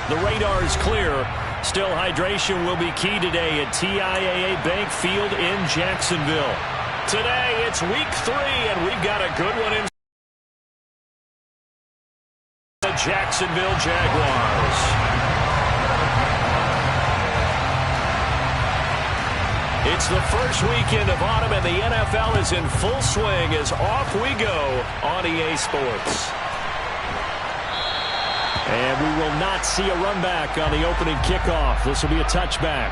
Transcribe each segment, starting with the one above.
The radar is clear. Still, hydration will be key today at TIAA Bank Field in Jacksonville. Today, it's week 3, and we've got a good one in the Jacksonville Jaguars. It's the first weekend of autumn, and the NFL is in full swing as off we go on EA Sports. And we will not see a run back on the opening kickoff. This will be a touchback.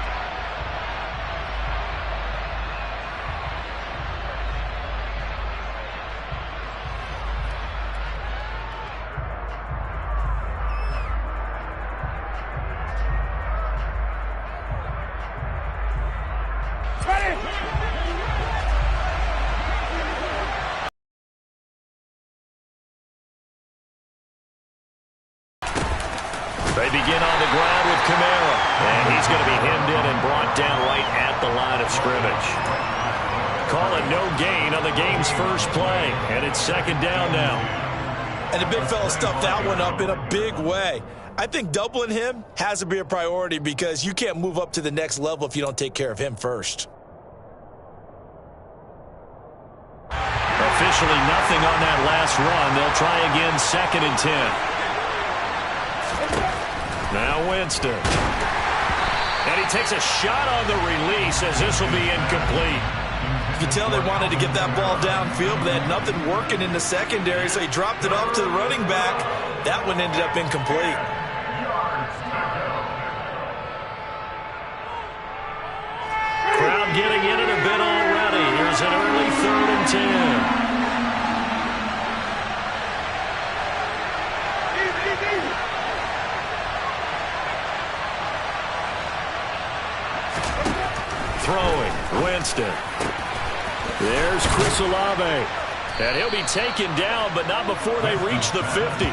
They begin on the ground with Kamara, and he's going to be hemmed in and brought down right at the line of scrimmage. Call it no gain on the game's first play, and it's second down now. And the big fella stuffed that one up in a big way. I think doubling him has to be a priority because you can't move up to the next level if you don't take care of him first. Officially nothing on that last run. They'll try again, 2nd and 10. Now Winston. And he takes a shot on the release as this will be incomplete. You can tell they wanted to get that ball downfield, but they had nothing working in the secondary, so he dropped it off to the running back. That one ended up incomplete. Crowd getting in it a bit already. Here's an early 3rd and 10. Throwing, Winston. There's Chris Olave. And he'll be taken down, but not before they reach the 50.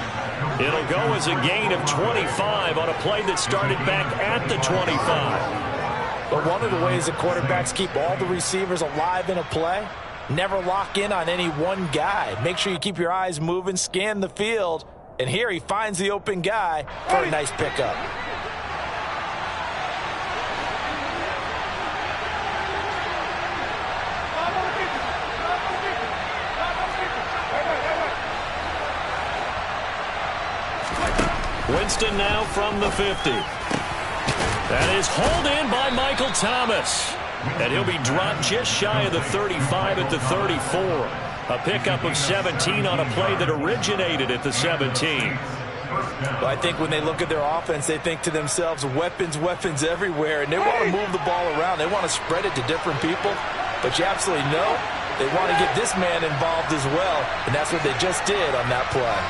It'll go as a gain of 25 on a play that started back at the 25. But one of the ways that quarterbacks keep all the receivers alive in a play, never lock in on any one guy. Make sure you keep your eyes moving, scan the field. And here he finds the open guy for a nice pickup. Winston now from the 50. That is hauled in by Michael Thomas. And he'll be dropped just shy of the 35 at the 34. A pickup of 17 on a play that originated at the 17. Well, I think when they look at their offense, they think to themselves, weapons, weapons everywhere. And they want to move the ball around. They want to spread it to different people. But you absolutely know they want to get this man involved as well. And that's what they just did on that play.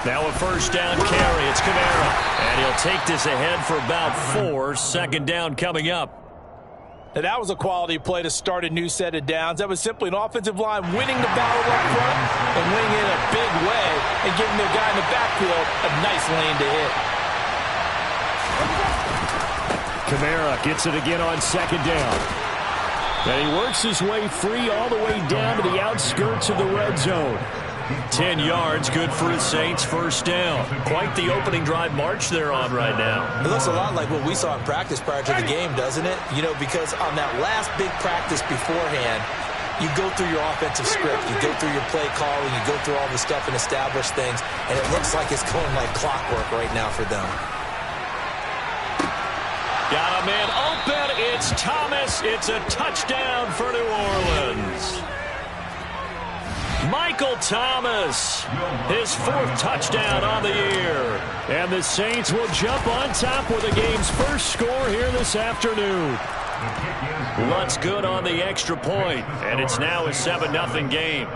Now a first down carry. It's Kamara. And he'll take this ahead for about 4. Second down coming up. Now that was a quality play to start a new set of downs. That was simply an offensive line winning the battle up front and winning it in a big way and giving their guy in the backfield a nice lane to hit. Kamara gets it again on second down. And he works his way free all the way down to the outskirts of the red zone. 10 yards, good for his Saints, first down. Quite the opening drive march they're on right now. It looks a lot like what we saw in practice prior to the game, doesn't it? You know, because on that last big practice beforehand, you go through your offensive script, you go through your play calling, you go through all the stuff and establish things, and it looks like it's going like clockwork right now for them. Got a man open. It's Thomas. It's a touchdown for New Orleans. Michael Thomas, his 4th touchdown on the year. And the Saints will jump on top with the game's first score here this afternoon. Lutt's good on the extra point, and it's now a 7-0 game.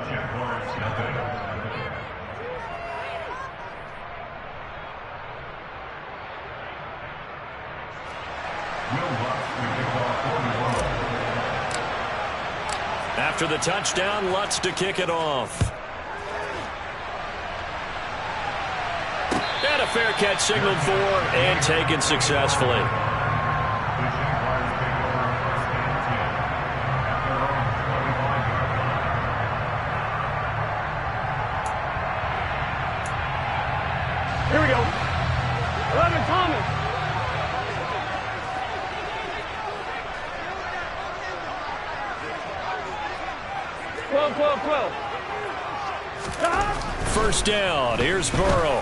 After the touchdown, Lutz to kick it off. And a fair catch signaled for and taken successfully. Here we go. 11, Thomas. 12. First down. Here's Burrow.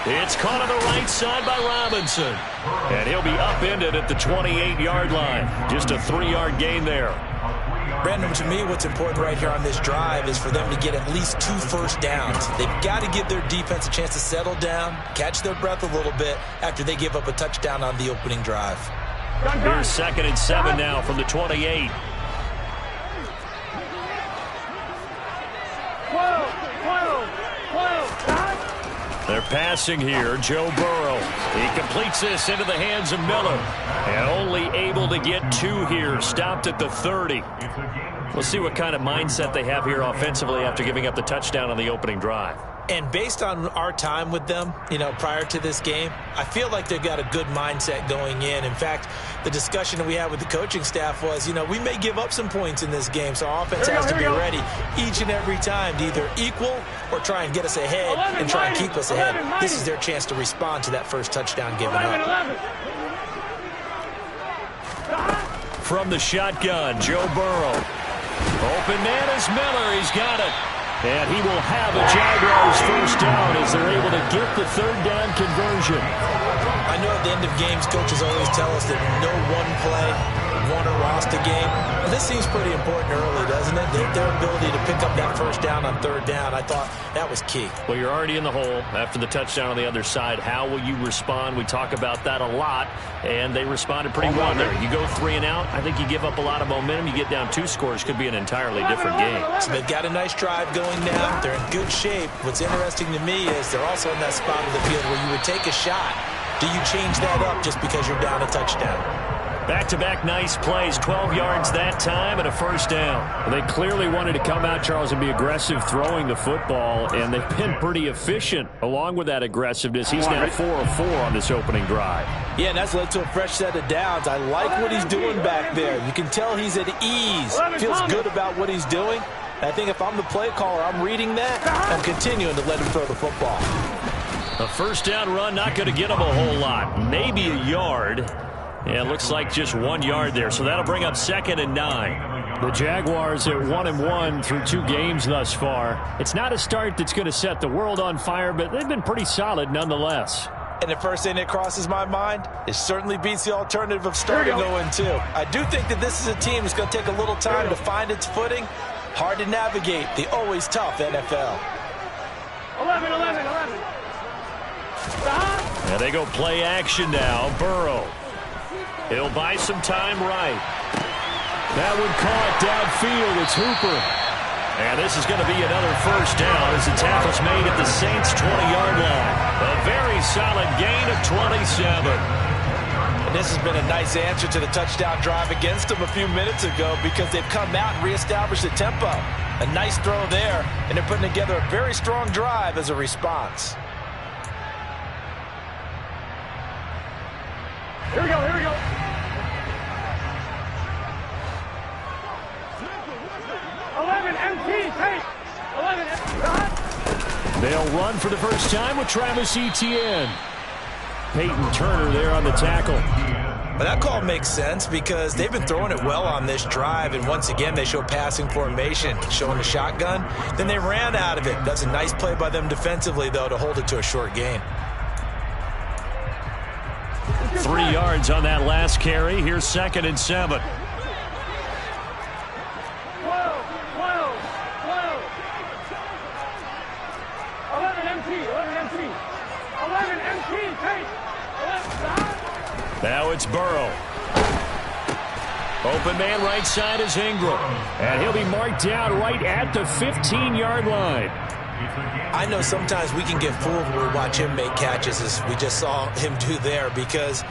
It's caught on the right side by Robinson. And he'll be upended at the 28-yard line. Just a 3-yard gain there. Brandon, to me, what's important right here on this drive is for them to get at least 2 first downs. They've got to give their defense a chance to settle down, catch their breath a little bit after they give up a touchdown on the opening drive. Here's 2nd and 7 now from the 28. 12. They're passing here. Joe Burrow. He completes this into the hands of Miller. And only able to get 2 here. Stopped at the 30. We'll see what kind of mindset they have here offensively after giving up the touchdown on the opening drive. And based on our time with them, prior to this game, I feel like they've got a good mindset going in. In fact, the discussion that we had with the coaching staff was, we may give up some points in this game, so our offense has to be ready each and every time to either equal or try and get us ahead and try and keep us ahead. This is their chance to respond to that first touchdown given up. From the shotgun, Joe Burrow. Open man is Miller. He's got it. And he will have a Jaguars first down as they're able to get the 3rd down conversion. I know at the end of games, coaches always tell us that no one play won or lost a game. But this seems pretty important early, doesn't it? Their ability to pick up that first down on 3rd down, I thought that was key. Well, you're already in the hole after the touchdown on the other side. How will you respond? We talk about that a lot, and they responded pretty well there. You go 3 and out, I think you give up a lot of momentum. You get down 2 scores, could be an entirely different game. So they've got a nice drive going now. They're in good shape. What's interesting to me is they're also in that spot of the field where you would take a shot. Do you change that up just because you're down a touchdown? Back-to-back nice plays, 12 yards that time and a first down. They clearly wanted to come out, Charles, and be aggressive throwing the football, and they've been pretty efficient along with that aggressiveness. He's now 4 of 4 on this opening drive. Yeah, and that's led to a fresh set of downs. I like what he's doing back there. You can tell he's at ease. Feels good about what he's doing. I think if I'm the play caller, I'm reading that. I'm continuing to let him throw the football. A first down run, not going to get him a whole lot. Maybe a yard. Yeah, it looks like just 1 yard there, so that'll bring up 2nd and 9. The Jaguars at 1-1 through 2 games thus far. It's not a start that's going to set the world on fire, but they've been pretty solid nonetheless. And the first thing that crosses my mind, it certainly beats the alternative of starting 0-2. I do think that this is a team that's going to take a little time to find its footing. Hard to navigate the always tough NFL. 11. And they go play action now. Burrow. He'll buy some time right. That one caught downfield. It's Hooper. And this is going to be another first down as the tackle's made at the Saints' 20-yard line. A very solid gain of 27. And this has been a nice answer to the touchdown drive against them a few minutes ago because they've come out and reestablished the tempo. A nice throw there, and they're putting together a very strong drive as a response. Here we go. 11 MT, take. 11 MT. They'll run for the first time with Travis Etienne. Peyton Turner there on the tackle. But that call makes sense because they've been throwing it well on this drive, and once again they show passing formation, showing the shotgun. Then they ran out of it. That's a nice play by them defensively, though, to hold it to a short gain. 3 yards on that last carry. Here's 2nd and 7. 12. 11 MT, take. 11. Now it's Burrow. Open man right side is Ingram. And he'll be marked down right at the 15-yard line. I know sometimes we can get fooled when we watch him make catches, as we just saw him do there, because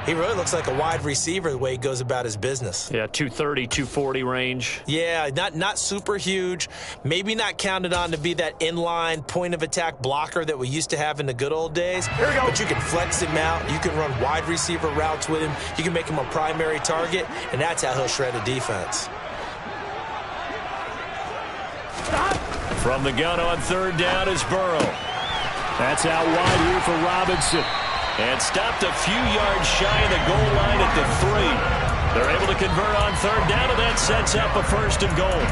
he really looks like a wide receiver the way he goes about his business. Yeah, 230, 240 range. Yeah, not super huge. Maybe not counted on to be that inline point-of-attack blocker that we used to have in the good old days. But you can flex him out. You can run wide receiver routes with him. You can make him a primary target, and that's how he'll shred a defense. From the gun on 3rd down is Burrow. That's out wide here for Robinson. And stopped a few yards shy of the goal line at the 3. They're able to convert on third down, and that sets up a 1st and goal.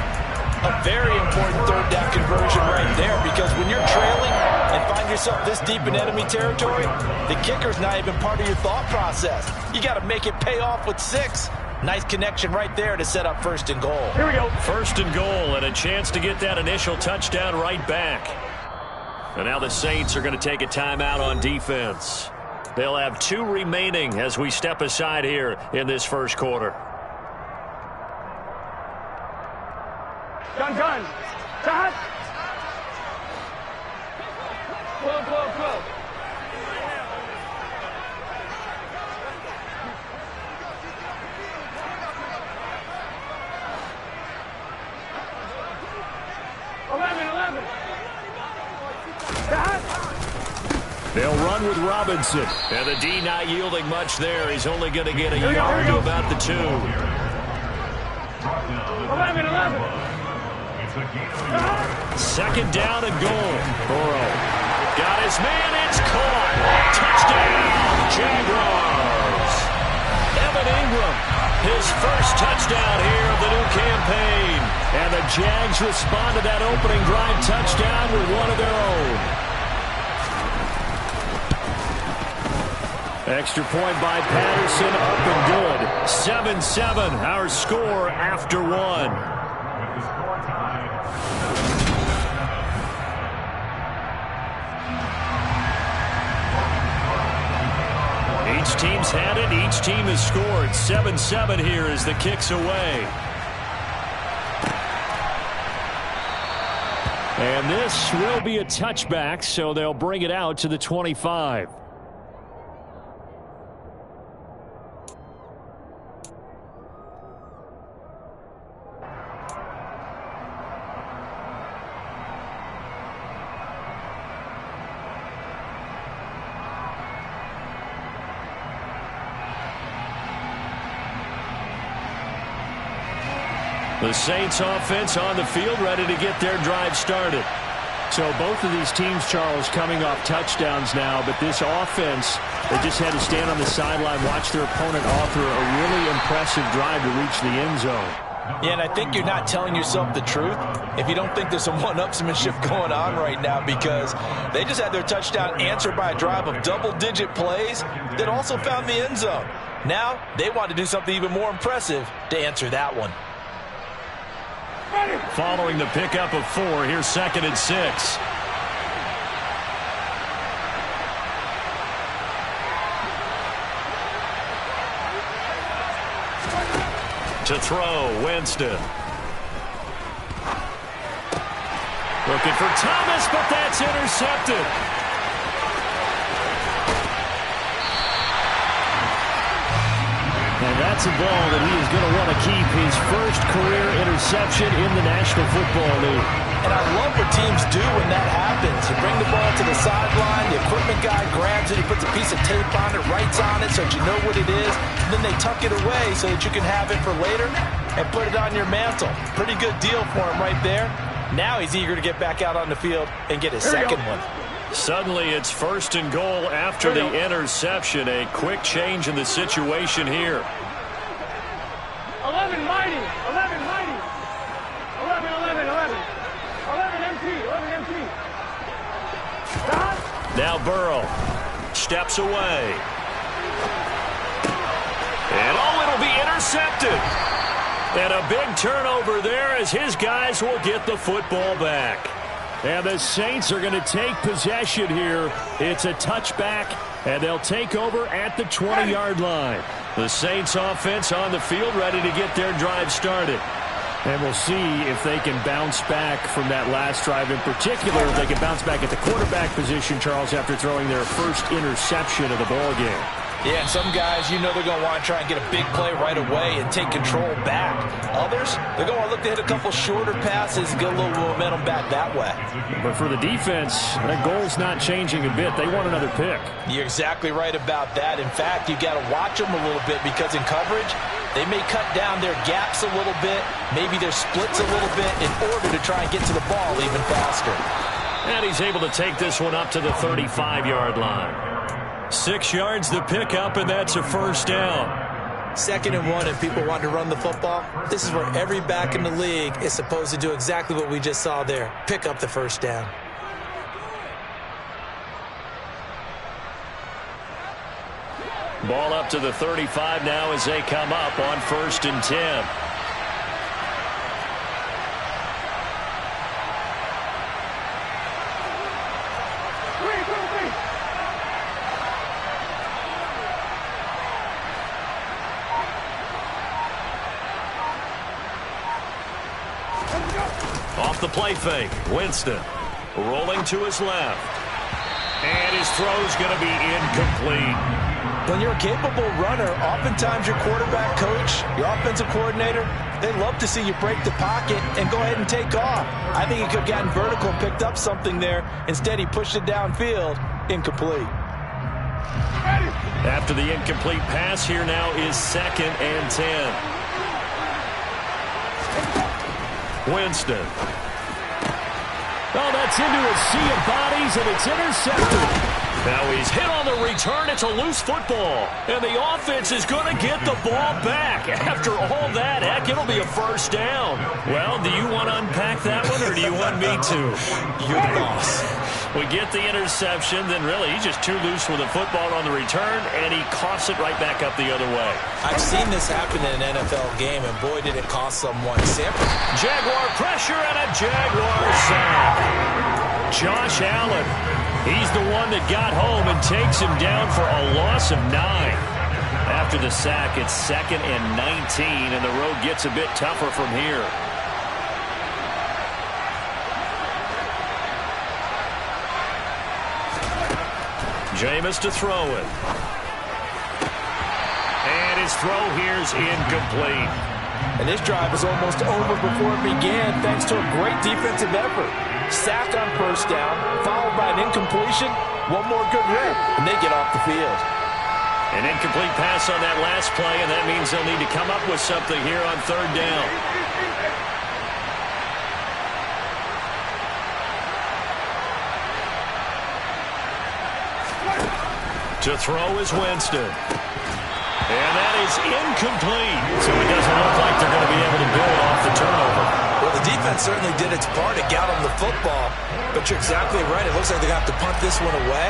A very important third down conversion right there, because when you're trailing and find yourself this deep in enemy territory, the kicker's not even part of your thought process. You got to make it pay off with 6. Nice connection right there to set up 1st and goal. Here we go. 1st and goal, and a chance to get that initial touchdown right back. And now the Saints are going to take a timeout on defense. They'll have 2 remaining as we step aside here in this first quarter. Gun. Shot. Close. 11. Shot. They'll run with Robinson. And the D not yielding much there. He's only going to get a yard to about the 2. 11. 2nd down and goal. Burrow got his man. It's caught. Touchdown, Jaguars. Evan Ingram, his first touchdown here of the new campaign. And the Jags respond to that opening drive touchdown with one of their own. Extra point by Patterson, up and good. 7-7, our score after 1. Each team's had it. Each team has scored. 7-7 here as the kick's away. And this will be a touchback, so they'll bring it out to the 25. The Saints offense on the field, ready to get their drive started. So both of these teams, Charles, coming off touchdowns now, but this offense, they just had to stand on the sideline, watch their opponent author a really impressive drive to reach the end zone. Yeah, and I think you're not telling yourself the truth if you don't think there's some one-upsmanship going on right now, because they just had their touchdown answered by a drive of double-digit plays that also found the end zone. Now they want to do something even more impressive to answer that one. Following the pickup of 4, here's 2nd and 6. To throw, Winston. Looking for Thomas, but that's intercepted. And that's a ball that he is going to want to keep, his first career interception in the National Football League. And I love what teams do when that happens. You bring the ball to the sideline, the equipment guy grabs it, he puts a piece of tape on it, writes on it so that you know what it is, and then they tuck it away so that you can have it for later and put it on your mantle. Pretty good deal for him right there. Now he's eager to get back out on the field and get his second one. Suddenly it's 1st and goal after the interception. A quick change in the situation here. 11 mighty. 11 mighty. 11 empty. Stop. Now Burrow steps away. And it'll be intercepted. And a big turnover there as his guys will get the football back. And the Saints are going to take possession here. It's a touchback, and they'll take over at the 20-yard line. The Saints offense on the field, ready to get their drive started. And we'll see if they can bounce back from that last drive in particular, if they can bounce back at the quarterback position, Charles, after throwing their first interception of the ball game. Yeah, and some guys, you know they're going to want to try and get a big play right away and take control back. Others, they're going to look to hit a couple shorter passes and get a little momentum back that way. But for the defense, that goal's not changing a bit. They want another pick. You're exactly right about that. In fact, you've got to watch them a little bit, because in coverage, they may cut down their gaps a little bit, maybe their splits a little bit, in order to try and get to the ball even faster. And he's able to take this one up to the 35-yard line. 6 yards the pickup, and that's a first down. 2nd and 1, and people want to run the football. This is where every back in the league is supposed to do exactly what we just saw there. Pick up the first down. Ball up to the 35 now as they come up on 1st and 10. Off the play fake, Winston rolling to his left. And his throw's going to be incomplete. When you're a capable runner, oftentimes your quarterback coach, your offensive coordinator, they love to see you break the pocket and go ahead and take off. I think he could have gotten vertical and picked up something there. Instead, he pushed it downfield, incomplete. After the incomplete pass, here now is 2nd and 10. Winston. Oh, that's into a sea of bodies, and it's intercepted. Now he's hit on the return. It's a loose football. And the offense is going to get the ball back. After all that, heck, it'll be a first down. Well, do you want to unpack that one, or do you want me to? You're the boss. We get the interception, then really he's just too loose with the football on the return, and he coughs it right back up the other way. I've seen this happen in an NFL game, and boy, did it cost someone. Jaguar pressure and a Jaguar sack. Josh Allen, he's the one that got home and takes him down for a loss of 9. After the sack, it's 2nd and 19, and the road gets a bit tougher from here. Jameis to throw it. And his throw here's incomplete. And this drive is almost over before it began thanks to a great defensive effort. Sack on first down, followed by an incompletion, one more good rip, and they get off the field. An incomplete pass on that last play, and that means they'll need to come up with something here on 3rd down. To throw is Winston. And that is incomplete. So it doesn't look like they're going to be able to build off the turnover. Well, the defense certainly did its part to get them the football. But you're exactly right. It looks like they're going to have to punt this one away.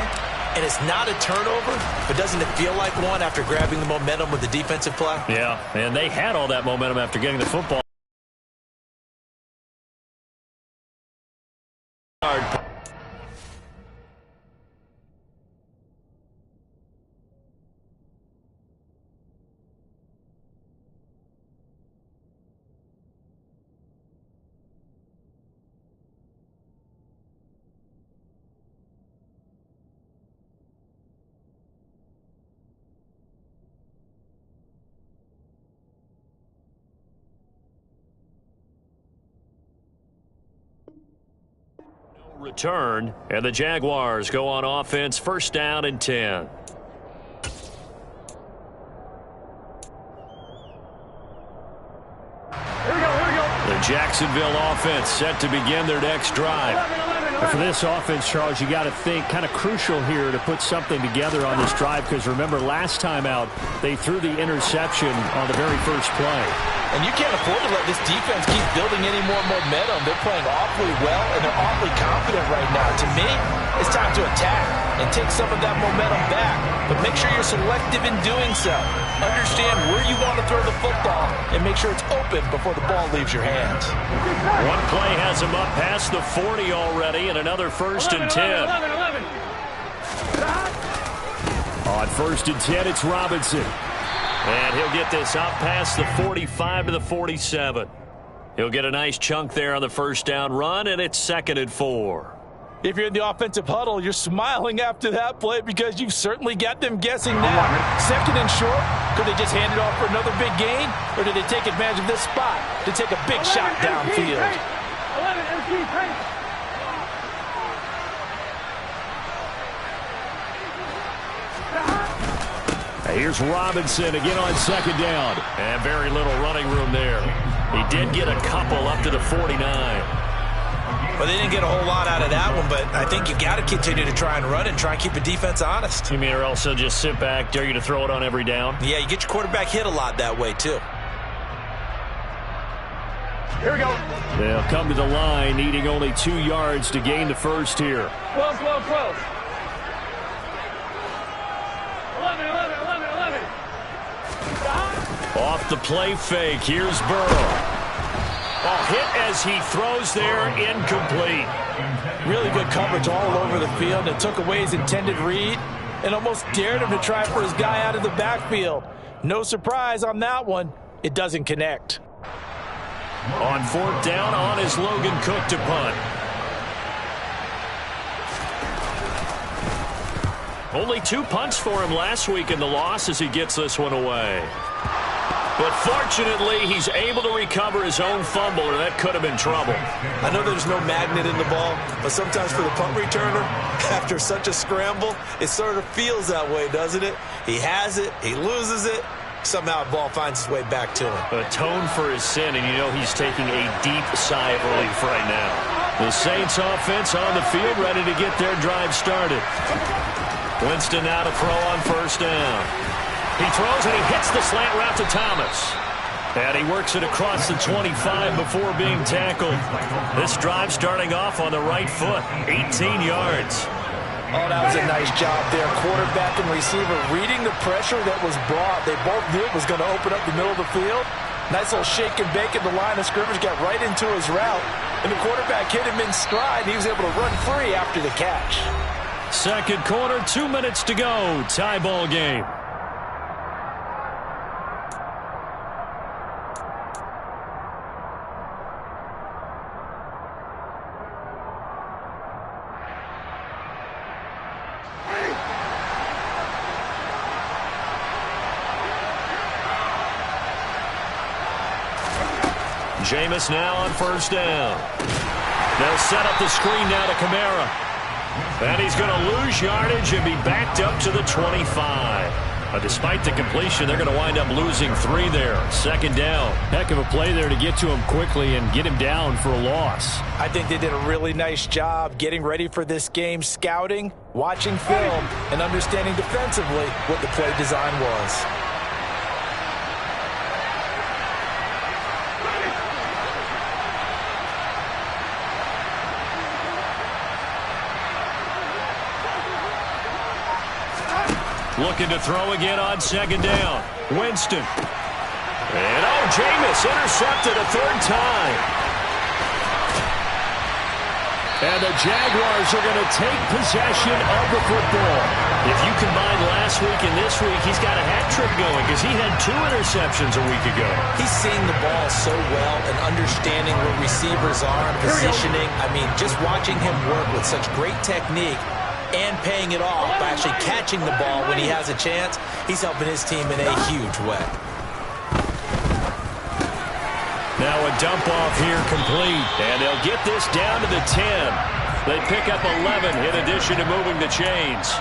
And it's not a turnover, but doesn't it feel like one after grabbing the momentum with the defensive play? Yeah, and they had all that momentum after getting the football. Return, and the Jaguars go on offense, 1st down and 10. Here we go. The Jacksonville offense set to begin their next drive. And for this offense, Charles, you got to think kind of crucial here to put something together on this drive, because remember last time out they threw the interception on the very first play. And you can't afford to let this defense keep building any more momentum. They're playing awfully well, and they're awfully confident right now. To me, it's time to attack and take some of that momentum back. But make sure you're selective in doing so. Understand where you want to throw the football and make sure it's open before the ball leaves your hands. One play has him up past the 40 already, and another 1st and 10. 11. On 1st and 10, it's Robinson. And he'll get this up past the 45 to the 47. He'll get a nice chunk there on the 1st down run, and it's 2nd and 4. If you're in the offensive huddle, you're smiling after that play because you've certainly got them guessing now. 2nd and short, could they just hand it off for another big gain, or did they take advantage of this spot to take a big shot downfield? 11 MP paint. Here's Robinson again on 2nd down. And very little running room there. He did get a couple up to the 49. Well, they didn't get a whole lot out of that one, but I think you got to continue to try and run and try and keep the defense honest. You mean or also just sit back, dare you to throw it on every down? Yeah, you get your quarterback hit a lot that way, too. Here we go. They'll come to the line, needing only 2 yards to gain the first here. 12, 12, 12. 11, 11, 11, 11. Off the play fake, here's Burrow. Ball hit as he throws there, incomplete. Really good coverage all over the field. It took away his intended read and almost dared him to try for his guy out of the backfield. No surprise on that one. It doesn't connect. On 4th down, on is Logan Cook to punt. Only 2 punts for him last week in the loss as he gets this one away. But fortunately, he's able to recover his own fumble, or that could have been trouble. I know there's no magnet in the ball, but sometimes for the punt returner, after such a scramble, it sort of feels that way, doesn't it? He has it, he loses it, somehow the ball finds its way back to him. Atone for his sin, and you know he's taking a deep sigh of relief right now. The Saints offense on the field, ready to get their drive started. Winston now to throw on 1st down. He throws and he hits the slant route to Thomas. And he works it across the 25 before being tackled. This drive starting off on the right foot, 18 yards. Oh, that was a nice job there. Quarterback and receiver reading the pressure that was brought. They both knew it was going to open up the middle of the field. Nice little shake and bake at the line of scrimmage, got right into his route. And the quarterback hit him in stride. He was able to run free after the catch. Second quarter, 2 minutes to go. Tie ball game. Jameis now on 1st down. They'll set up the screen now to Kamara. And he's going to lose yardage and be backed up to the 25. But despite the completion, they're going to wind up losing 3 there. 2nd down. Heck of a play there to get to him quickly and get him down for a loss. I think they did a really nice job getting ready for this game, scouting, watching film, and understanding defensively what the play design was. Looking to throw again on 2nd down. Winston. And Jameis intercepted a 3rd time. And the Jaguars are going to take possession of the football. If you combine last week and this week, he's got a hat trick going because he had 2 interceptions a week ago. He's seeing the ball so well and understanding where receivers are and positioning. I mean, just watching him work with such great technique and paying it off by actually catching the ball when he has a chance, he's helping his team in a huge way. Now a dump off here complete, and they'll get this down to the 10. They pick up 11 in addition to moving the chains.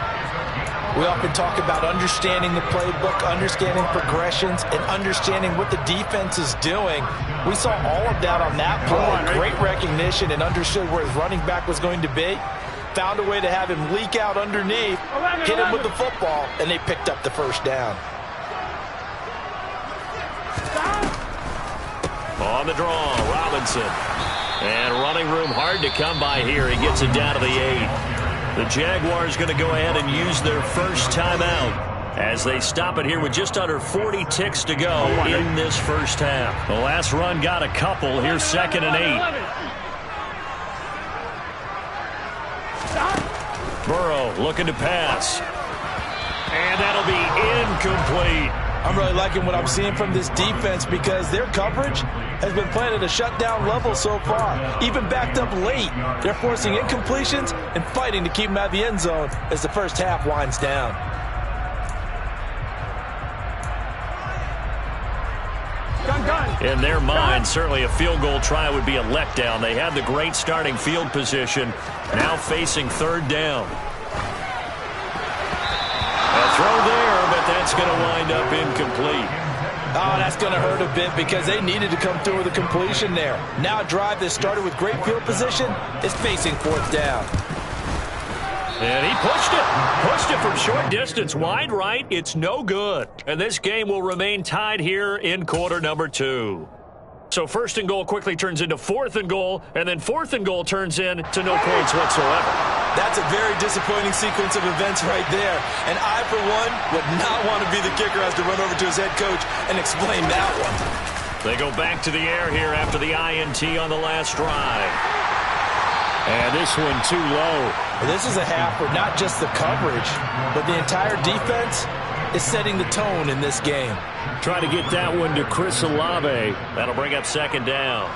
We often talk about understanding the playbook, understanding progressions, and understanding what the defense is doing. We saw all of that on that play. Great recognition and understood where his running back was going to be. Found a way to have him leak out underneath, hit him with the football, and they picked up the 1st down. On the draw, Robinson. And running room hard to come by here. He gets it down to the 8. The Jaguars going to go ahead and use their first timeout as they stop it here with just under 40 ticks to go in this first half. The last run got a couple. Here's 2nd and 8. Burrow looking to pass. And that'll be incomplete. I'm really liking what I'm seeing from this defense because their coverage has been playing at a shutdown level so far. Even backed up late, they're forcing incompletions and fighting to keep them out of the end zone as the first half winds down. In their mind, certainly a field goal try would be a letdown. They had the great starting field position, now facing 3rd down. A throw there, but that's going to wind up incomplete. Oh, that's going to hurt a bit because they needed to come through with a completion there. Now a drive that started with great field position is facing fourth down. And he pushed it from short distance, wide right. It's no good. And this game will remain tied here in quarter number 2. So first and goal quickly turns into fourth and goal, and then fourth and goal turns into no points whatsoever. That's a very disappointing sequence of events right there. And I, for one, would not want to be the kicker as to run over to his head coach and explain that one. They go back to the air here after the INT on the last drive. And this one too low. This is a half where not just the coverage, but the entire defense is setting the tone in this game. Try to get that one to Chris Olave. That'll bring up second down.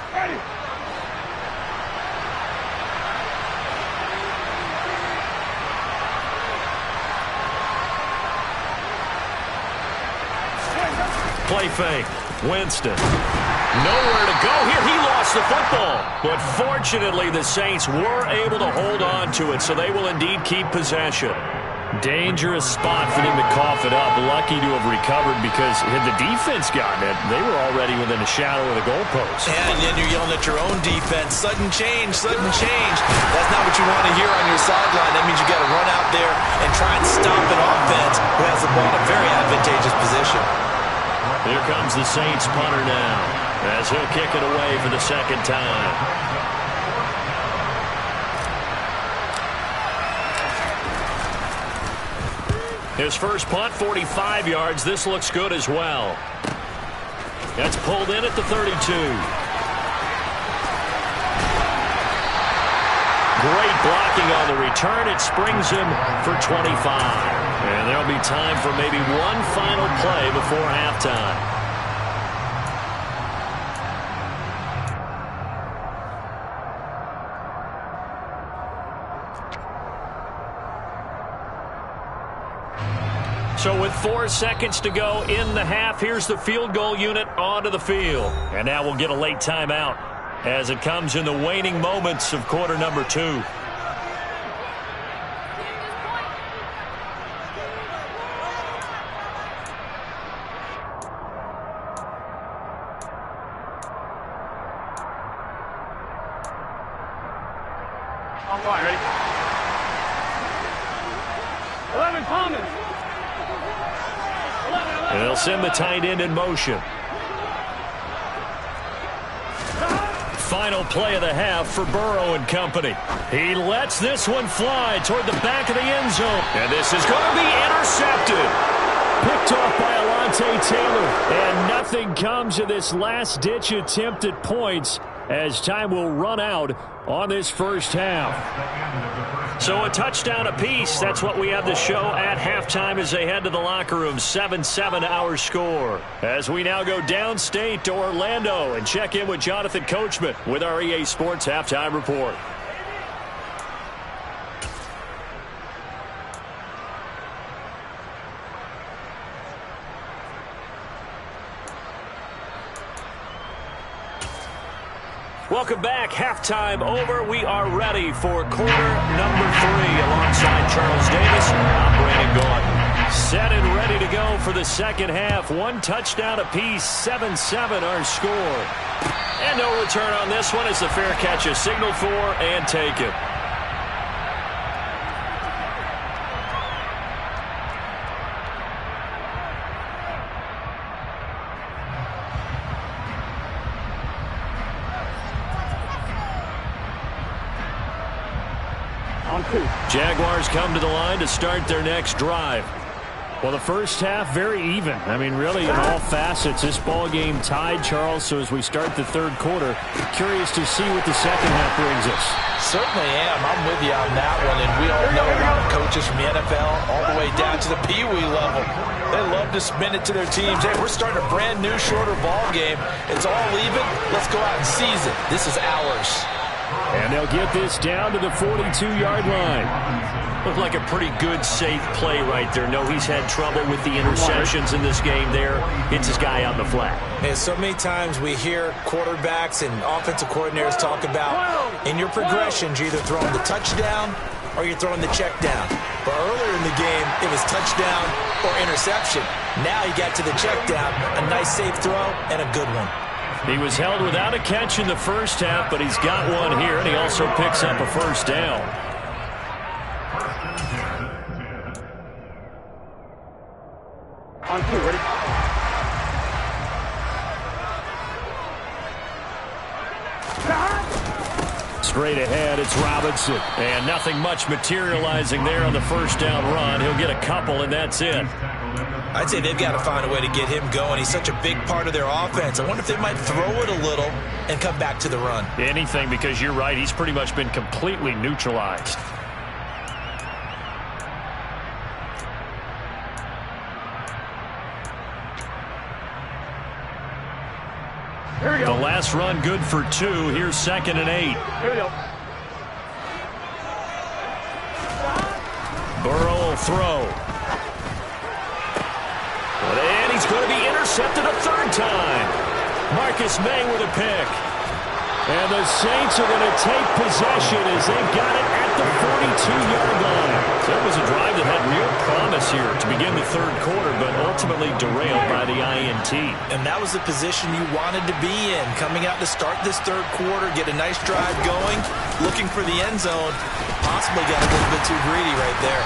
Play fake. Winston. Nowhere to go here. He lost the football. But fortunately, the Saints were able to hold on to it, so they will indeed keep possession. Dangerous spot for them to cough it up. Lucky to have recovered because had the defense gotten it, they were already within a shadow of the goalpost. And then you're yelling at your own defense. Sudden change, sudden change. That's not what you want to hear on your sideline. That means you got to run out there and try and stop an offense who has the ball in a very advantageous position. Here comes the Saints punter now as he'll kick it away for the second time. His first punt, 45 yards. This looks good as well. That's pulled in at the 32. Great blocking on the return. It springs him for 25. And there'll be time for maybe one final play before halftime. So with 4 seconds to go in the half, here's the field goal unit onto the field. And now we'll get a late timeout as it comes in the waning moments of quarter number 2. All right, ready? 11 Thomas. And they'll send the tight end in motion. Final play of the half for Burrow and company. He lets this one fly toward the back of the end zone. And this is going to be intercepted. Picked off by Alontae Taylor. And nothing comes of this last-ditch attempt at points as time will run out on this first half. So a touchdown apiece. That's what we have to show at halftime as they head to the locker room. 7-7 our score. As we now go downstate to Orlando and check in with Jonathan Coachman with our EA Sports Halftime Report. Welcome back. Halftime over. We are ready for quarter number 3 alongside Charles Davis. I'm Brandon Gaudin. Set and ready to go for the second half. One touchdown apiece. 7-7 our score. And no return on this one as the fair catch is signaled for and taken. Jaguars come to the line to start their next drive. Well, the first half, very even. I mean, really, in all facets, this ball game tied, Charles. So as we start the third quarter, curious to see what the second half brings us. Certainly am. I'm with you on that one. And we all know a lot of coaches from the NFL all the way down to the Pee-wee level. They love to spin it to their teams. Hey, we're starting a brand new, shorter ball game. It's all even. Let's go out and seize it. This is ours. And they'll get this down to the 42-yard line. Looked like a pretty good, safe play right there. No, he's had trouble with the interceptions in this game there. Hits his guy on the flat. And so many times we hear quarterbacks and offensive coordinators talk about in your progressions, you're either throwing the touchdown or you're throwing the check down. But earlier in the game, it was touchdown or interception. Now he got to the check down, a nice safe throw, and a good one. He was held without a catch in the first half, but he's got one here, and he also picks up a first down. On 2, ready? Straight ahead, it's Robinson. And nothing much materializing there on the first down run. He'll get a couple, and that's it. I'd say they've got to find a way to get him going. He's such a big part of their offense. I wonder if they might throw it a little and come back to the run. Anything, because you're right. He's pretty much been completely neutralized. Here we go. The last run good for 2. Here's 2nd and 8. Here we go. Burrow will throw. And he's going to be intercepted a 3rd time. Marcus May with a pick. And the Saints are going to take possession as they've got it at the 42-yard line. So that was a drive that had real promise here to begin the 3rd quarter, but ultimately derailed by the INT. And that was the position you wanted to be in. Coming out to start this 3rd quarter, get a nice drive going, looking for the end zone. Possibly got a little bit too greedy right there.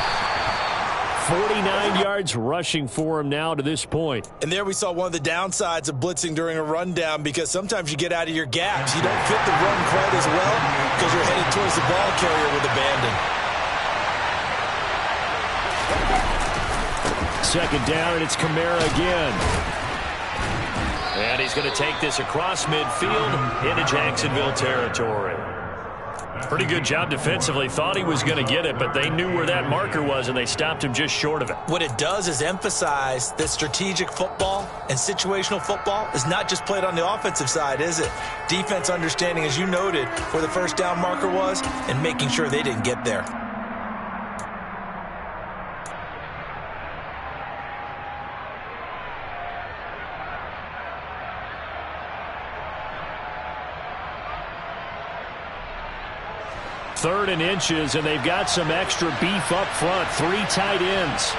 49 yards rushing for him now to this point. And there we saw one of the downsides of blitzing during a rundown, because sometimes you get out of your gaps. You don't fit the run quite as well because you're headed towards the ball carrier with abandon. 2nd down, and it's Kamara again. And he's going to take this across midfield into Jacksonville territory. Pretty good job defensively. Thought he was going to get it, but they knew where that marker was, and they stopped him just short of it. What it does is emphasize that strategic football and situational football is not just played on the offensive side, is it? Defense understanding, as you noted, where the first down marker was and making sure they didn't get there. Third and inches, and they've got some extra beef up front. 3 tight ends.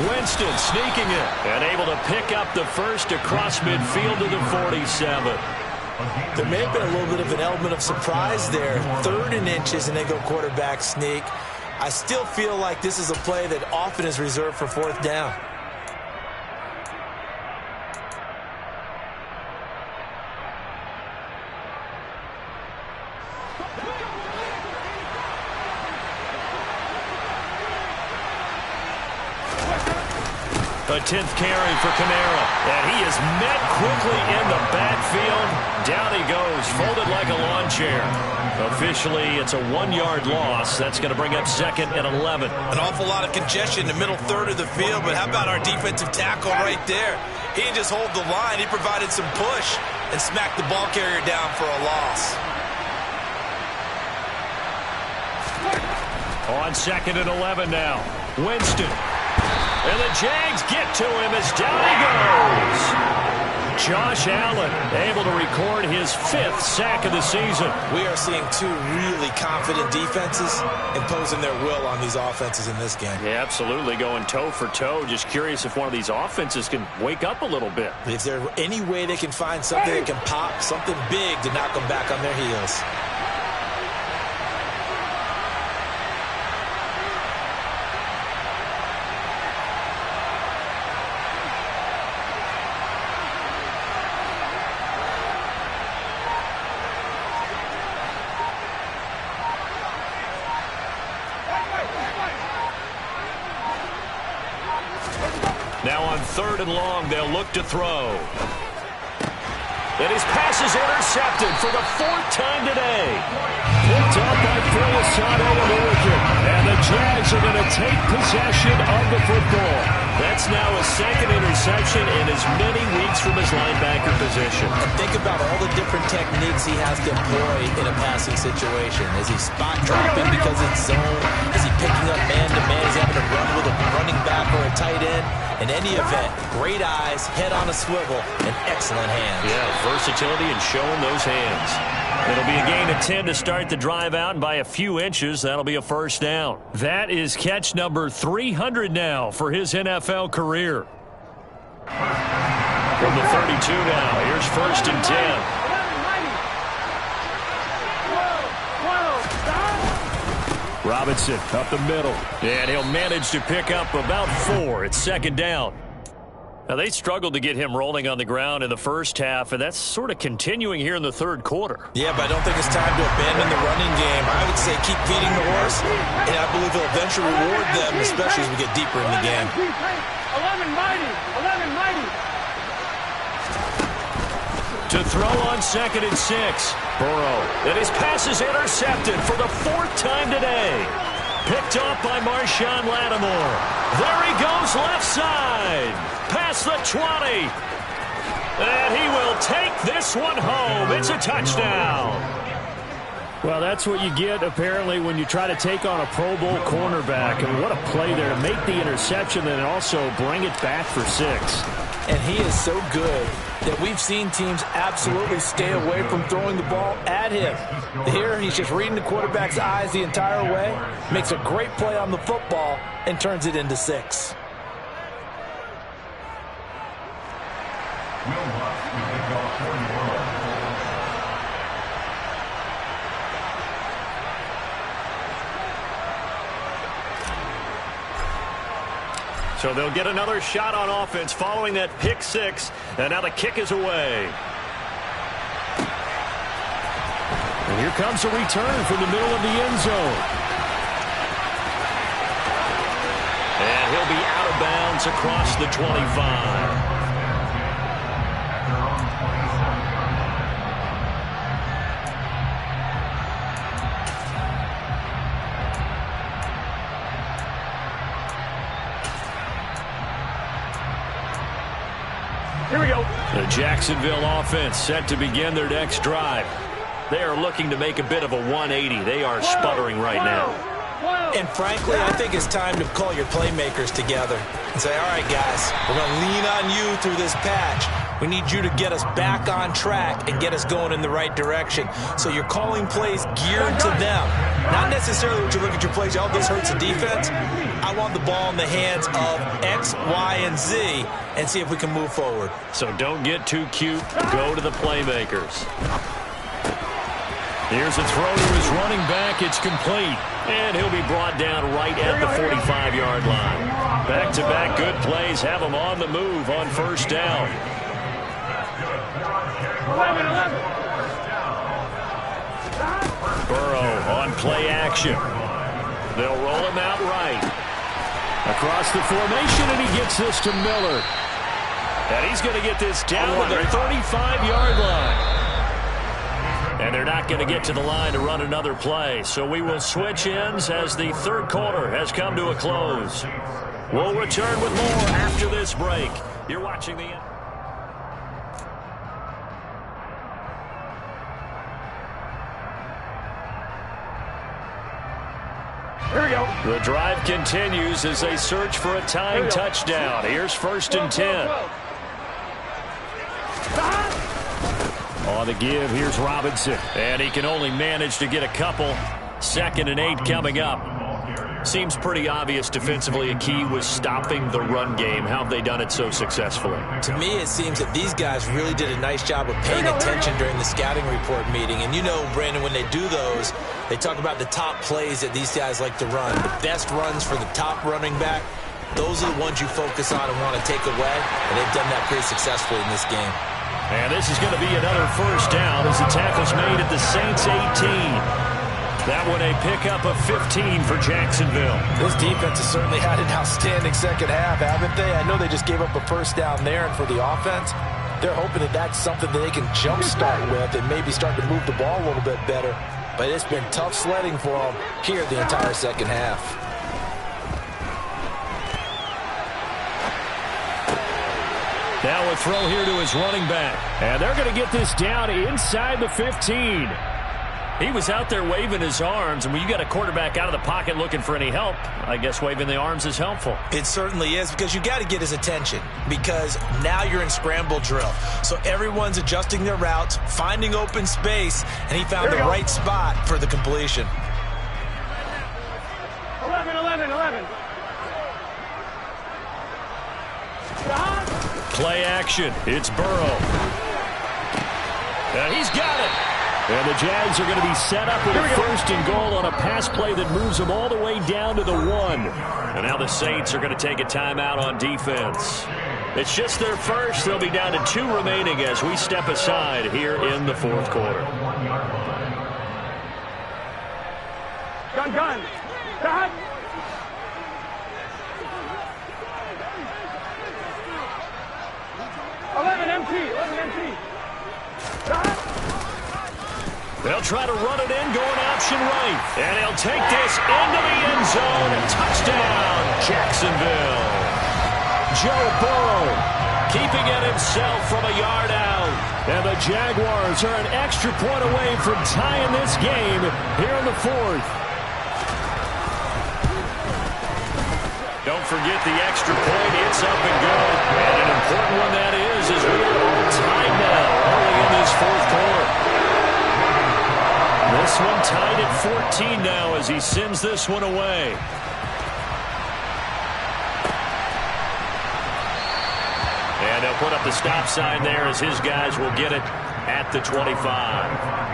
Winston sneaking it and able to pick up the first across midfield to the 47. There may have been a little bit of an element of surprise there. 3rd and inches, and they go quarterback sneak. I still feel like this is a play that often is reserved for 4th down. A 10th carry for Kamara, and he is met quickly in the backfield. Down he goes, folded like a lawn chair. Officially, it's a 1-yard loss. That's going to bring up 2nd and 11. An awful lot of congestion in the middle third of the field, but how about our defensive tackle right there? He didn't just hold the line. He provided some push and smacked the ball carrier down for a loss. On 2nd and 11 now, Winston. And the Jags get to him as down he goes. Josh Allen able to record his 5th sack of the season. We are seeing 2 really confident defenses imposing their will on these offenses in this game. Yeah, absolutely, going toe for toe. Just curious if one of these offenses can wake up a little bit. If there's any way they can find something that can pop, something big to knock them back on their heels. Now on 3rd and long, they'll look to throw. And his pass is intercepted for the 4th time today. Picked up by American. And the Jags are going to take possession of the football. That's now a 2nd interception in as many weeks from his linebacker position. And think about all the different techniques he has to employ in a passing situation. Is he spot dropping because it's zone? Is he picking up man-to-man? Is he having to run with a running back or a tight end? In any event, great eyes, head on a swivel, and excellent hands. Yeah, versatility and showing those hands. It'll be a gain of 10 to start the drive out, and by a few inches, that'll be a first down. That is catch number 300 now for his NFL career. From the 32 now, here's first and 10. Robinson up the middle, and he'll manage to pick up about 4. It's second down. Now, they struggled to get him rolling on the ground in the first half, and that's sort of continuing here in the third quarter. Yeah, but I don't think it's time to abandon the running game. I would say keep feeding the horse, and I believe he'll eventually reward them, especially as we get deeper in the game. 11 mighty. To throw on second and 6. Burrow. And his pass is intercepted for the 4th time today. Picked off by Marshawn Lattimore. There he goes left side. Past the 20. And he will take this one home. It's a touchdown. Well, that's what you get, apparently, when you try to take on a Pro Bowl cornerback. And what a play there to make the interception and also bring it back for 6. And he is so good that we've seen teams absolutely stay away from throwing the ball at him. Here, he's just reading the quarterback's eyes the entire way, makes a great play on the football, and turns it into 6. So they'll get another shot on offense following that pick 6, and now the kick is away. And here comes a return from the middle of the end zone. And he'll be out of bounds across the 25. Here we go. The Jacksonville offense set to begin their next drive. They are looking to make a bit of a 180. They are sputtering right now. And frankly, I think it's time to call your playmakers together and say, all right, guys, we're going to lean on you through this patch. We need you to get us back on track and get us going in the right direction. So you're calling plays geared to them. Not necessarily when you look at your plays, oh, this hurts the defense. I want the ball in the hands of X, Y, and Z and see if we can move forward. So don't get too cute. Go to the playmakers. Here's a throw to his running back. It's complete. And he'll be brought down right at the 45-yard line. Back-to-back good plays have him on the move on first down. 11. Burrow on play action. They'll roll him out right. Across the formation, and he gets this to Miller. And he's going to get this down to the 35-yard line. And they're not going to get to the line to run another play. So we will switch ends as the third quarter has come to a close. We'll return with more after this break. You're watching the... Here we go. The drive continues as they search for a tying touchdown. Here's first and 10. On the give, here's Robinson. And he can only manage to get a couple. 2nd and 8 coming up. Seems pretty obvious defensively a key was stopping the run game. How have they done it so successfully? To me, it seems that these guys really did a nice job of paying attention during the scouting report meeting. And you know, Brandon, when they do those, they talk about the top plays that these guys like to run. The best runs for the top running back, those are the ones you focus on and want to take away. And they've done that pretty successfully in this game. And this is going to be another first down as the tackle's made at the Saints 18. That one a pickup of 15 for Jacksonville. This defense has certainly had an outstanding second half, haven't they? I know they just gave up a first down there, and for the offense, they're hoping that that's something that they can jumpstart with and maybe start to move the ball a little bit better. But it's been tough sledding for them here the entire second half. Now a throw here to his running back. And they're going to get this down inside the 15. He was out there waving his arms, and when you got a quarterback out of the pocket looking for any help, I guess waving the arms is helpful. It certainly is, because you got to get his attention, because now you're in scramble drill. So everyone's adjusting their routes, finding open space, and he found the right spot for the completion. 11, 11, 11. Play action. It's Burrow. And he's got it. And the Jags are going to be set up with a first and goal on a pass play that moves them all the way down to the 1. And now the Saints are going to take a timeout on defense. It's just their first. They'll be down to 2 remaining as we step aside here in the fourth quarter. Gun, gun. Gun. 11 empty. 11 empty. Gun. They'll try to run it in, going option right. And he'll take this into the end zone. Touchdown, Jacksonville. Joe Burrow keeping it himself from a yard out. And the Jaguars are an extra point away from tying this game here in the fourth. Don't forget the extra point. It's up and good. And an important one that is as we are all tied now early in this fourth quarter. This one tied at 14 now as he sends this one away. And they'll put up the stop sign there as his guys will get it at the 25.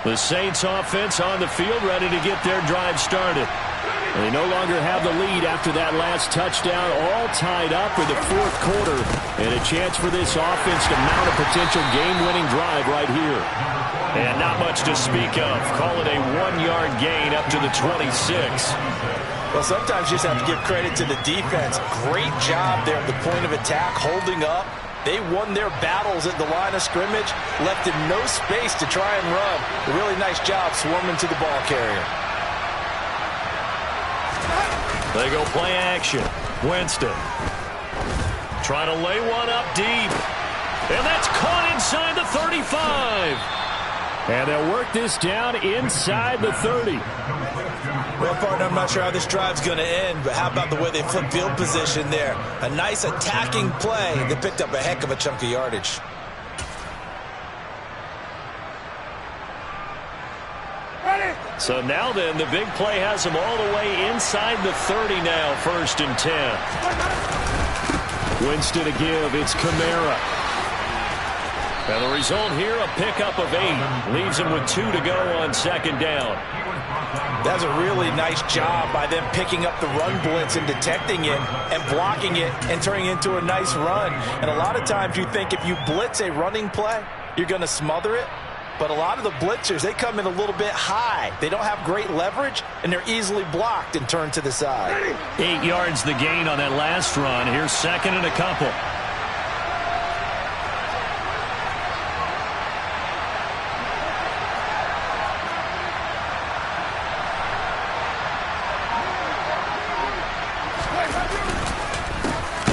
The Saints offense on the field ready to get their drive started. They no longer have the lead after that last touchdown, all tied up in the fourth quarter, and a chance for this offense to mount a potential game-winning drive right here. And not much to speak of. Call it a 1-yard gain up to the 26. Well, sometimes you just have to give credit to the defense. Great job there at the point of attack, holding up. They won their battles at the line of scrimmage, left him no space to try and run. A really nice job swarming to the ball carrier. They go play action. Winston trying to lay one up deep. And that's caught inside the 35. And they'll work this down inside the 30. Well, partner, I'm not sure how this drive's going to end, but how about the way they flip field position there? A nice attacking play. They picked up a heck of a chunk of yardage. So now then, the big play has them all the way inside the 30 now, 1st and 10. Winston to give, it's Kamara. And the result here, a pickup of 8. Leaves him with 2 to go on 2nd down. That's a really nice job by them picking up the run blitz and detecting it and blocking it and turning it into a nice run. And a lot of times you think if you blitz a running play, you're going to smother it. But a lot of the blitzers, they come in a little bit high. They don't have great leverage, and they're easily blocked and turned to the side. 8 yards the gain on that last run. Here's 2nd and a couple.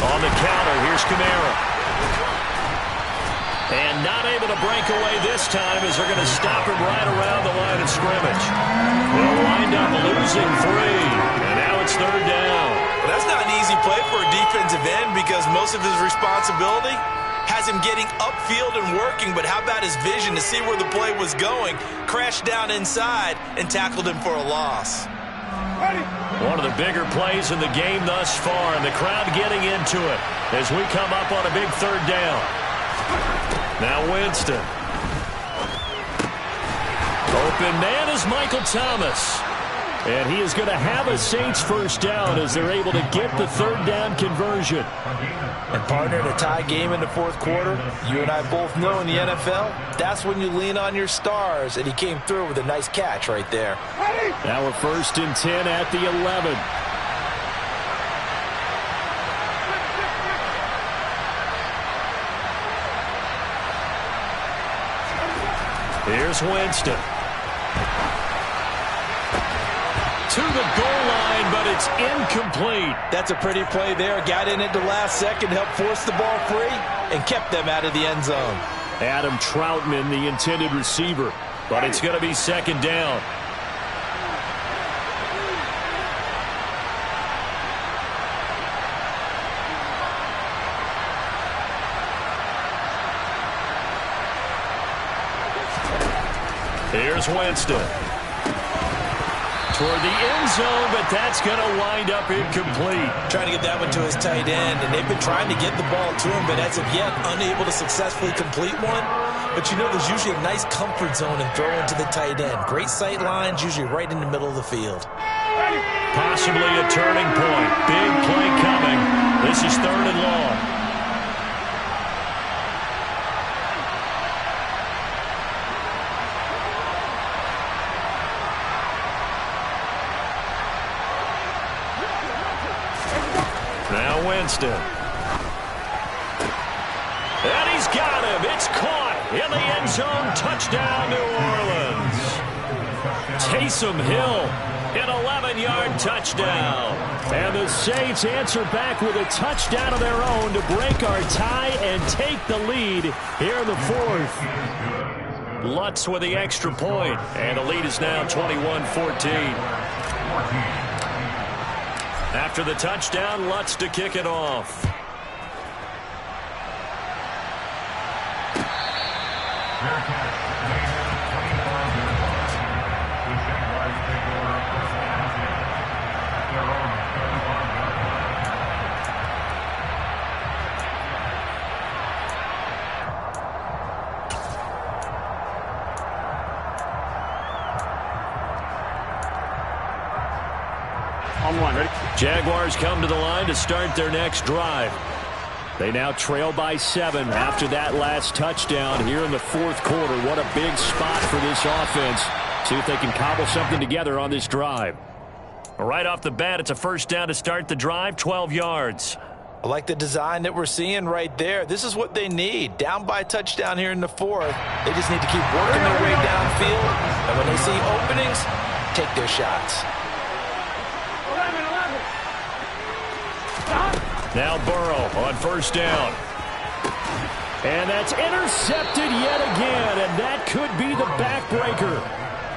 On the counter, here's Kamara. And not able to break away this time as they're going to stop him right around the line of scrimmage. They'll wind up losing 3. And now it's 3rd down. Well, that's not an easy play for a defensive end because most of his responsibility has him getting upfield and working. But how about his vision to see where the play was going? Crashed down inside and tackled him for a loss. One of the bigger plays in the game thus far, and the crowd getting into it as we come up on a big 3rd down. Now Winston. Open man is Michael Thomas. And he is going to have a Saints first down as they're able to get the third down conversion. And partner, in a tie game in the fourth quarter, you and I both know in the NFL, that's when you lean on your stars, and he came through with a nice catch right there. Now we're 1st and 10 at the 11. Here's Winston. To the goal line, but it's incomplete. That's a pretty play there. Got in at the last second, helped force the ball free, and kept them out of the end zone. Adam Troutman, the intended receiver, but it's going to be 2nd down. Here's Winston. Toward the end zone, but that's going to wind up incomplete. Trying to get that one to his tight end, and they've been trying to get the ball to him, but as of yet, unable to successfully complete one. But you know, there's usually a nice comfort zone in throwing to the tight end. Great sight lines, usually right in the middle of the field. Possibly a turning point. Big play coming. This is 3rd and long. Now Winston. And he's got him. It's caught in the end zone. Touchdown, New Orleans. Taysom Hill, an 11-yard touchdown. And the Saints answer back with a touchdown of their own to break our tie and take the lead here in the 4th. Lutz with the extra point, and the lead is now 21-14. After the touchdown, Lutz to kick it off. Jaguars come to the line to start their next drive. They now trail by 7 after that last touchdown here in the 4th quarter. What a big spot for this offense. See if they can cobble something together on this drive. Right off the bat, it's a first down to start the drive, 12 yards. I like the design that we're seeing right there. This is what they need. Down by a touchdown here in the 4th. They just need to keep working their way downfield. And when they see openings, take their shots. Now Burrow on first down. And that's intercepted yet again, and that could be the backbreaker.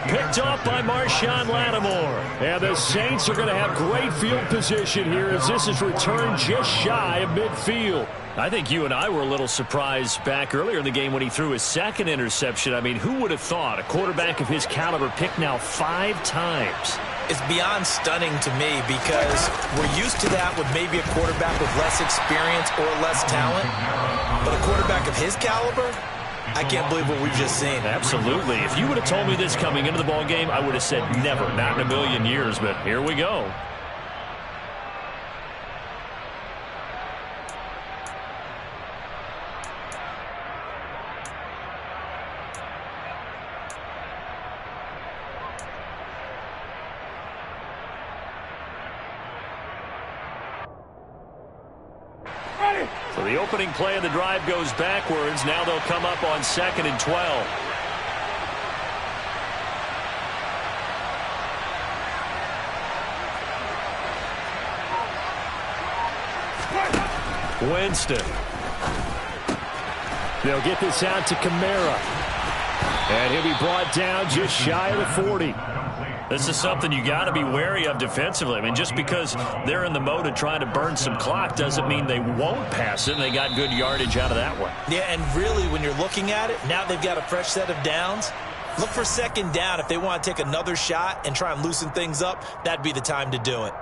Picked off by Marshawn Lattimore. And the Saints are going to have great field position here as this is returned just shy of midfield. I think you and I were a little surprised back earlier in the game when he threw his 2nd interception. I mean, who would have thought a quarterback of his caliber picked now 5 times? It's beyond stunning to me because we're used to that with maybe a quarterback with less experience or less talent. But a quarterback of his caliber, I can't believe what we've just seen. Absolutely. If you would have told me this coming into the ball game, I would have said never, not in a million years. But here we go. So the opening play of the drive goes backwards. Now they'll come up on 2nd and 12. Winston. They'll get this out to Kamara. And he'll be brought down just shy of the 40. This is something you got to be wary of defensively. I mean, just because they're in the mode of trying to burn some clock doesn't mean they won't pass it, and they got good yardage out of that one. Yeah, and really, when you're looking at it, now they've got a fresh set of downs. Look for 2nd down. If they want to take another shot and try and loosen things up, that'd be the time to do it.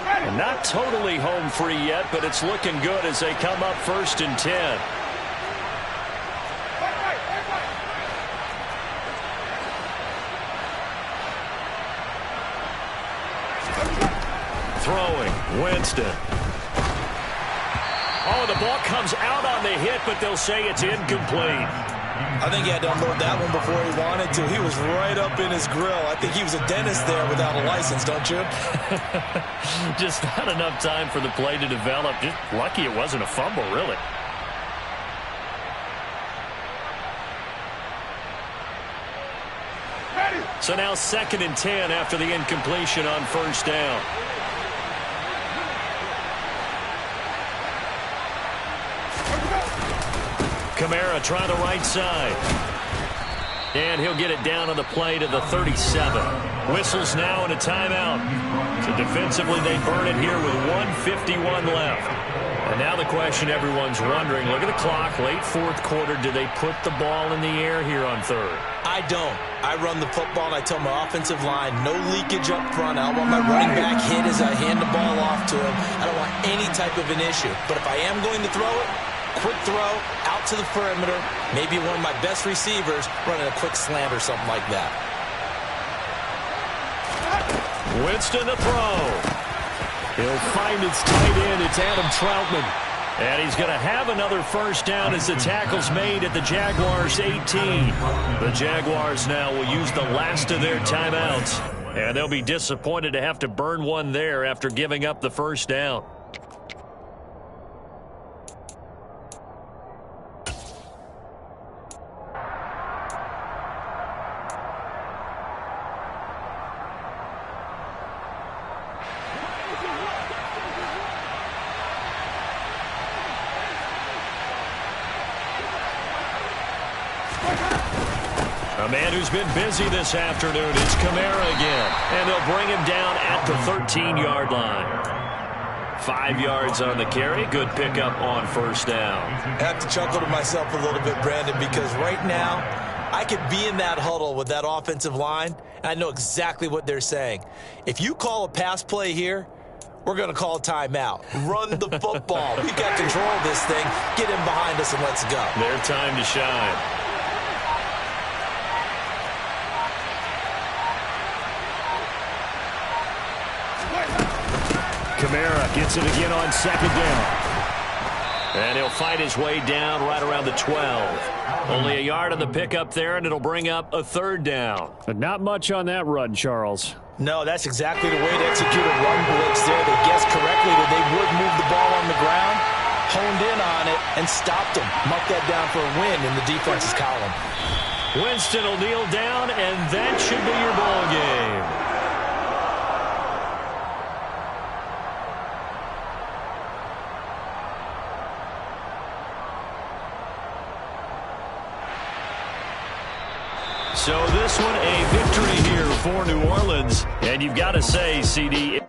And not totally home free yet, but it's looking good as they come up 1st and 10. throwing. Winston. Oh, the ball comes out on the hit, but they'll say it's incomplete. I think he had to unload that one before he wanted to. He was right up in his grill. I think he was a dentist there without a license, don't you? Just not enough time for the play to develop. Just lucky it wasn't a fumble, really. So now 2nd and 10 after the incompletion on first down. Kamara try the right side. And he'll get it down on the play to the 37. Whistles now and a timeout. So defensively they burn it here with 1:51 left. And now the question everyone's wondering, look at the clock, late 4th quarter, do they put the ball in the air here on 3rd? I don't. I run the football and I tell my offensive line, no leakage up front. I don't want my running back hit as I hand the ball off to him. I don't want any type of an issue. But if I am going to throw it, quick throw, out to the perimeter, maybe one of my best receivers running a quick slant or something like that. Winston to throw. He'll find its tight end. It's Adam Troutman. And he's going to have another first down as the tackle's made at the Jaguars' 18. The Jaguars now will use the last of their timeouts. And they'll be disappointed to have to burn one there after giving up the first down. A man who's been busy this afternoon is Kamara again. And they'll bring him down at the 13-yard line. 5 yards on the carry. Good pickup on first down. I have to chuckle to myself a little bit, Brandon, because right now I could be in that huddle with that offensive line, and I know exactly what they're saying. If you call a pass play here, we're going to call a timeout. Run the football. We've got control of this thing. Get in behind us and let's go. Their time to shine. Kamara gets it again on 2nd down. And he'll fight his way down right around the 12. Only a yard on the pickup there, and it'll bring up a 3rd down. But not much on that run, Charles. No, that's exactly the way to execute a run blitz there. They guessed correctly that they would move the ball on the ground, honed in on it, and stopped them. Mark that down for a win in the defense's column. Winston will kneel down, and that should be your ball game. So this one a victory here for New Orleans. And you've got to say, CD...